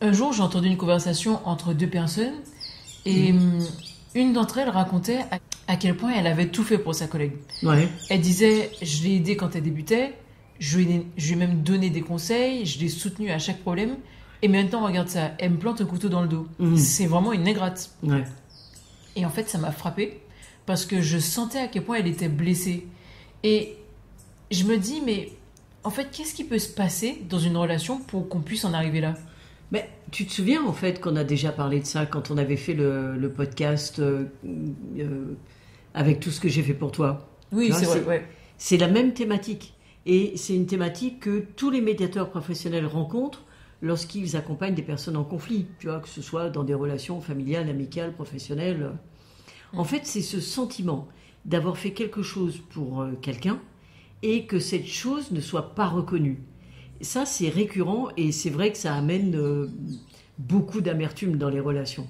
Un jour, j'ai entendu une conversation entre deux personnes et une d'entre elles racontait à quel point elle avait tout fait pour sa collègue. Ouais. Elle disait, je l'ai aidée quand elle débutait, je lui ai même donné des conseils, je l'ai soutenue à chaque problème. Et maintenant, regarde ça, elle me plante un couteau dans le dos. C'est vraiment une ingrate. Ouais. Et en fait, ça m'a frappée parce que je sentais à quel point elle était blessée. Et je me dis, mais en fait, qu'est-ce qui peut se passer dans une relation pour qu'on puisse en arriver là? Mais tu te souviens en fait qu'on a déjà parlé de ça quand on avait fait le podcast avec tout ce que j'ai fait pour toi. Oui, Tu vois, c'est vrai. Ouais. C'est la même thématique. Et c'est une thématique que tous les médiateurs professionnels rencontrent lorsqu'ils accompagnent des personnes en conflit. Tu vois, que ce soit dans des relations familiales, amicales, professionnelles. En fait, c'est ce sentiment d'avoir fait quelque chose pour quelqu'un et que cette chose ne soit pas reconnue. Ça, c'est récurrent et c'est vrai que ça amène beaucoup d'amertume dans les relations.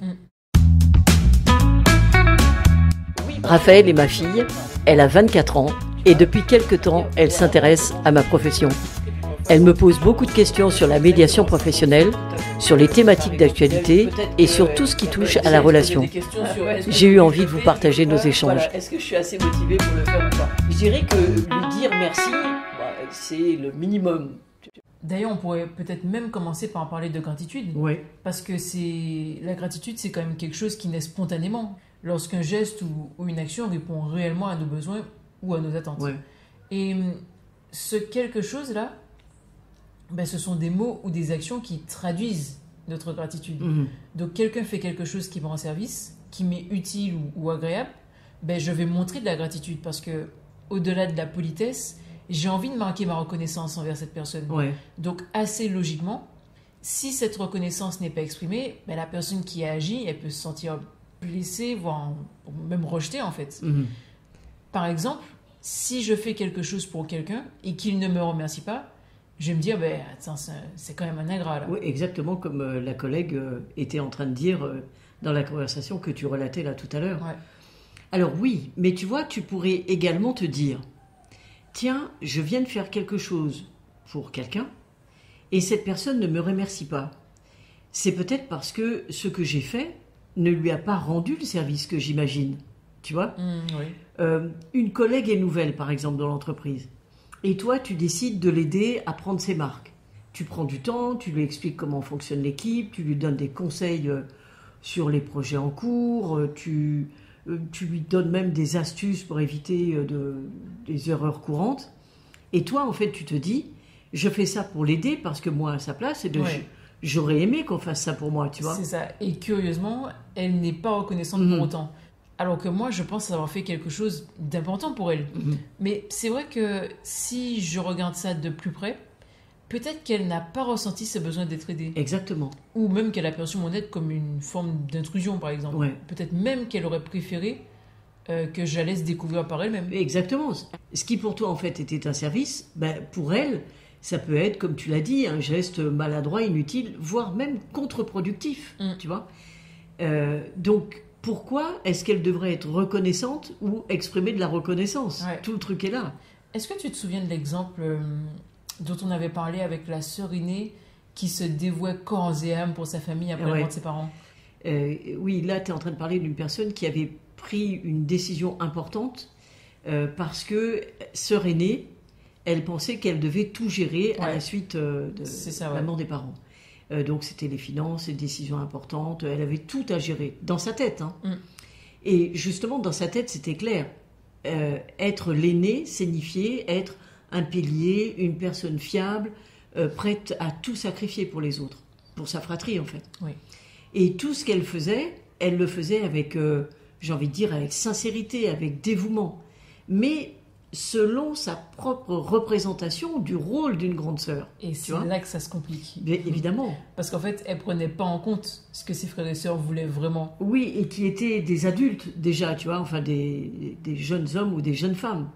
Raphaël est ma fille, elle a 24 ans et depuis quelque temps, elle s'intéresse à ma profession. Elle me pose beaucoup de questions sur la médiation professionnelle, sur les thématiques d'actualité et sur tout ce qui touche à la relation. J'ai eu envie de vous partager nos échanges. Voilà. Est-ce que je suis assez motivée pour le faire ou pas? Je dirais que lui dire merci, c'est le minimum. D'ailleurs, on pourrait peut-être même commencer par en parler de gratitude. Oui. Parce que la gratitude, c'est quand même quelque chose qui naît spontanément. Lorsqu'un geste ou une action répond réellement à nos besoins ou à nos attentes. Oui. Et ce quelque chose-là, ce sont des mots ou des actions qui traduisent notre gratitude. Donc, quelqu'un fait quelque chose qui me rend service, qui m'est utile ou agréable, je vais montrer de la gratitude parce que, au-delà de la politesse, j'ai envie de marquer ma reconnaissance envers cette personne. Ouais. Donc, assez logiquement, si cette reconnaissance n'est pas exprimée, la personne qui a agi, elle peut se sentir blessée, voire même rejetée, en fait. Par exemple, si je fais quelque chose pour quelqu'un et qu'il ne me remercie pas, je vais me dire, attends, c'est quand même un ingrat, là. Oui, exactement comme la collègue était en train de dire dans la conversation que tu relatais là tout à l'heure. Ouais. Alors oui, mais tu vois, tu pourrais également te dire, tiens, je viens de faire quelque chose pour quelqu'un et cette personne ne me remercie pas. C'est peut-être parce que ce que j'ai fait ne lui a pas rendu le service que j'imagine. Tu vois ? Oui. Une collègue est nouvelle, par exemple, dans l'entreprise. Et toi, tu décides de l'aider à prendre ses marques. Tu prends du temps, tu lui expliques comment fonctionne l'équipe, tu lui donnes des conseils sur les projets en cours, tu lui donnes même des astuces pour éviter des erreurs courantes. Et toi, en fait, tu te dis, je fais ça pour l'aider parce que moi, à sa place, j'aurais aimé qu'on fasse ça pour moi, tu vois. C'est ça. Et curieusement, elle n'est pas reconnaissante pour autant. Alors que moi, je pense avoir fait quelque chose d'important pour elle. Mais c'est vrai que si je regarde ça de plus près, peut-être qu'elle n'a pas ressenti ce besoin d'être aidée. Exactement. Ou même qu'elle a perçu mon aide comme une forme d'intrusion, par exemple. Ouais. Peut-être même qu'elle aurait préféré que je la laisse découvrir par elle-même. Exactement. Ce qui pour toi, en fait, était un service, pour elle, ça peut être, comme tu l'as dit, un geste maladroit, inutile, voire même contre-productif, tu vois. Donc, pourquoi est-ce qu'elle devrait être reconnaissante ou exprimer de la reconnaissance ? Tout le truc est là. Est-ce que tu te souviens de l'exemple dont on avait parlé avec la sœur aînée qui se dévouait corps et âme pour sa famille après la mort de ses parents ? Oui, là, tu es en train de parler d'une personne qui avait pris une décision importante parce que sœur aînée, elle pensait qu'elle devait tout gérer à la suite de la mort des parents. Donc, c'était les finances, les décisions importantes. Elle avait tout à gérer dans sa tête. Et justement, dans sa tête, c'était clair. Être l'aîné signifiait être un pilier, une personne fiable, prête à tout sacrifier pour les autres, pour sa fratrie, en fait. Oui. Et tout ce qu'elle faisait, elle le faisait avec, j'ai envie de dire, avec sincérité, avec dévouement. Mais selon sa propre représentation du rôle d'une grande sœur. Et c'est là que ça se complique. Bien, évidemment. Parce qu'en fait, elle ne prenait pas en compte ce que ses frères et sœurs voulaient vraiment. Oui, et qui étaient des adultes déjà, tu vois, enfin des jeunes hommes ou des jeunes femmes.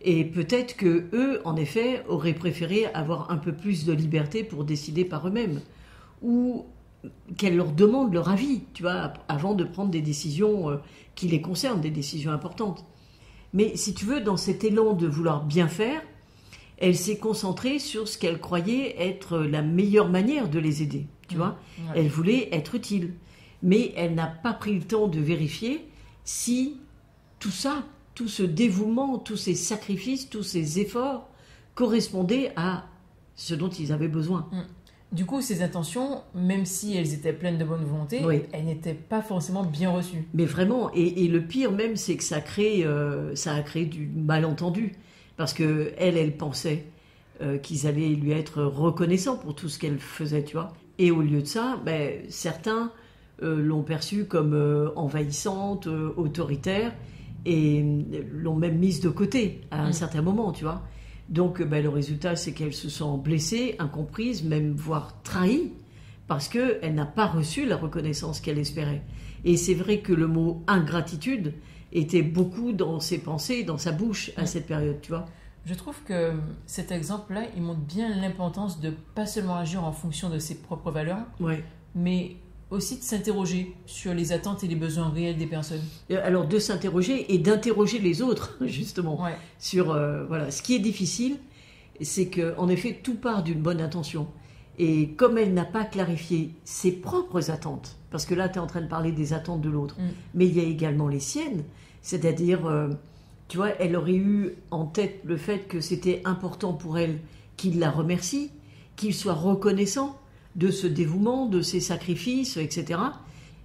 Et peut-être que eux, en effet, auraient préféré avoir un peu plus de liberté pour décider par eux-mêmes. Ou qu'elle leur demande leur avis, tu vois, avant de prendre des décisions qui les concernent, des décisions importantes. Mais si tu veux, dans cet élan de vouloir bien faire, elle s'est concentrée sur ce qu'elle croyait être la meilleure manière de les aider. tu vois. Ouais. Elle voulait être utile. Mais elle n'a pas pris le temps de vérifier si tout ça, tout ce dévouement, tous ces sacrifices, tous ces efforts correspondaient à ce dont ils avaient besoin. Du coup, ces intentions, même si elles étaient pleines de bonne volonté, elles n'étaient pas forcément bien reçues. Mais vraiment, et le pire même, c'est que ça a créé du malentendu. Parce qu'elle pensait qu'ils allaient lui être reconnaissants pour tout ce qu'elle faisait, tu vois. Et au lieu de ça, certains l'ont perçue comme envahissante, autoritaire, et l'ont même mise de côté à un certain moment, tu vois. Donc le résultat, c'est qu'elle se sent blessée, incomprise, même voire trahie, parce qu'elle n'a pas reçu la reconnaissance qu'elle espérait. Et c'est vrai que le mot ingratitude était beaucoup dans ses pensées, dans sa bouche à cette période, tu vois. Je trouve que cet exemple-là, il montre bien l'importance de pas seulement agir en fonction de ses propres valeurs, mais aussi de s'interroger sur les attentes et les besoins réels des personnes. Alors de s'interroger et d'interroger les autres, justement, sur ce qui est difficile, c'est qu'en effet, tout part d'une bonne intention. Et comme elle n'a pas clarifié ses propres attentes, parce que là, tu es en train de parler des attentes de l'autre, mais il y a également les siennes, c'est-à-dire, tu vois, elle aurait eu en tête le fait que c'était important pour elle qu'il la remercie, qu'il soit reconnaissant de ce dévouement, de ses sacrifices, etc.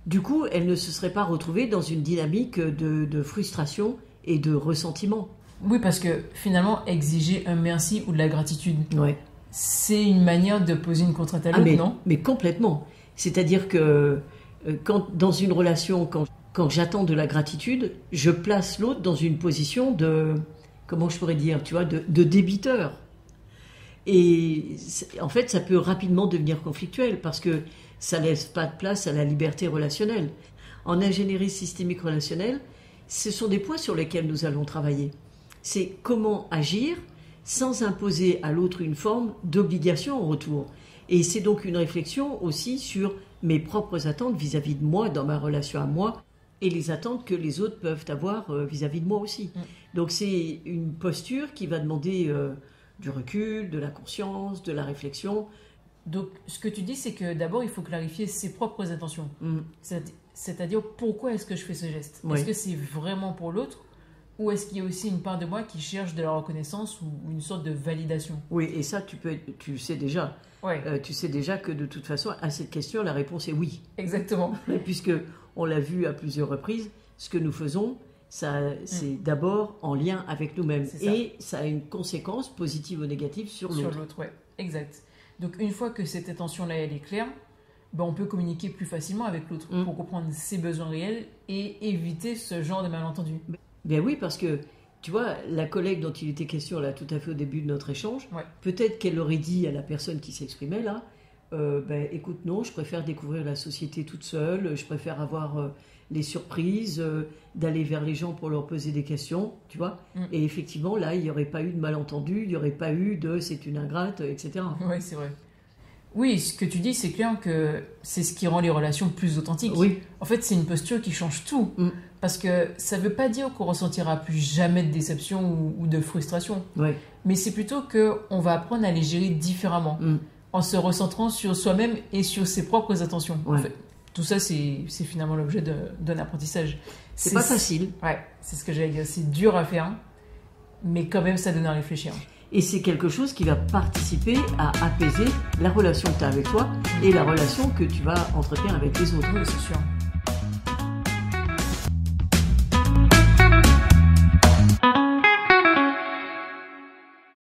Du coup, elle ne se serait pas retrouvée dans une dynamique de frustration et de ressentiment. Oui, parce que finalement, exiger un merci ou de la gratitude, c'est une manière de poser une contrainte à l'autre, non ? Mais complètement. C'est-à-dire que dans une relation, quand j'attends de la gratitude, je place l'autre dans une position de, comment je pourrais dire, tu vois, de débiteur. Et en fait, ça peut rapidement devenir conflictuel parce que ça ne laisse pas de place à la liberté relationnelle. En ingénierie systémique relationnelle, ce sont des points sur lesquels nous allons travailler. C'est comment agir sans imposer à l'autre une forme d'obligation en retour. Et c'est donc une réflexion aussi sur mes propres attentes vis-à-vis de moi, dans ma relation à moi, et les attentes que les autres peuvent avoir vis-à-vis de moi aussi. Donc c'est une posture qui va demander du recul, de la conscience, de la réflexion. Donc ce que tu dis, c'est que d'abord il faut clarifier ses propres intentions. C'est-à-dire pourquoi est-ce que je fais ce geste ? Est-ce que c'est vraiment pour l'autre ? Ou est-ce qu'il y a aussi une part de moi qui cherche de la reconnaissance ou une sorte de validation ? Oui, et ça, tu sais déjà. Tu sais déjà que de toute façon, à cette question, la réponse est oui. Exactement. Puisque on l'a vu à plusieurs reprises, ce que nous faisons, c'est d'abord en lien avec nous-mêmes. Et ça a une conséquence positive ou négative sur l'autre. Sur l'autre, oui. Exact. Donc une fois que cette intention-là, elle est claire, on peut communiquer plus facilement avec l'autre pour comprendre ses besoins réels et éviter ce genre de malentendu. Ben oui, parce que, tu vois, la collègue dont il était question là tout à fait au début de notre échange, peut-être qu'elle aurait dit à la personne qui s'exprimait là, écoute, non, je préfère découvrir la société toute seule, je préfère avoir les surprises, d'aller vers les gens pour leur poser des questions, tu vois. Et effectivement, là, il n'y aurait pas eu de malentendu, il n'y aurait pas eu de c'est une ingrate, etc. Oui, c'est vrai. Oui, ce que tu dis, c'est clair que c'est ce qui rend les relations plus authentiques. Oui. En fait, c'est une posture qui change tout. Parce que ça ne veut pas dire qu'on ressentira plus jamais de déception ou de frustration. Mais c'est plutôt qu'on va apprendre à les gérer différemment, en se recentrant sur soi-même et sur ses propres intentions. En fait, tout ça, c'est finalement l'objet d'un apprentissage. C'est pas facile. Ouais, c'est ce que j'allais dire. C'est dur à faire, mais quand même, ça donne à réfléchir. Et c'est quelque chose qui va participer à apaiser la relation que tu as avec toi et la relation que tu vas entretenir avec les autres. Oui, c'est sûr.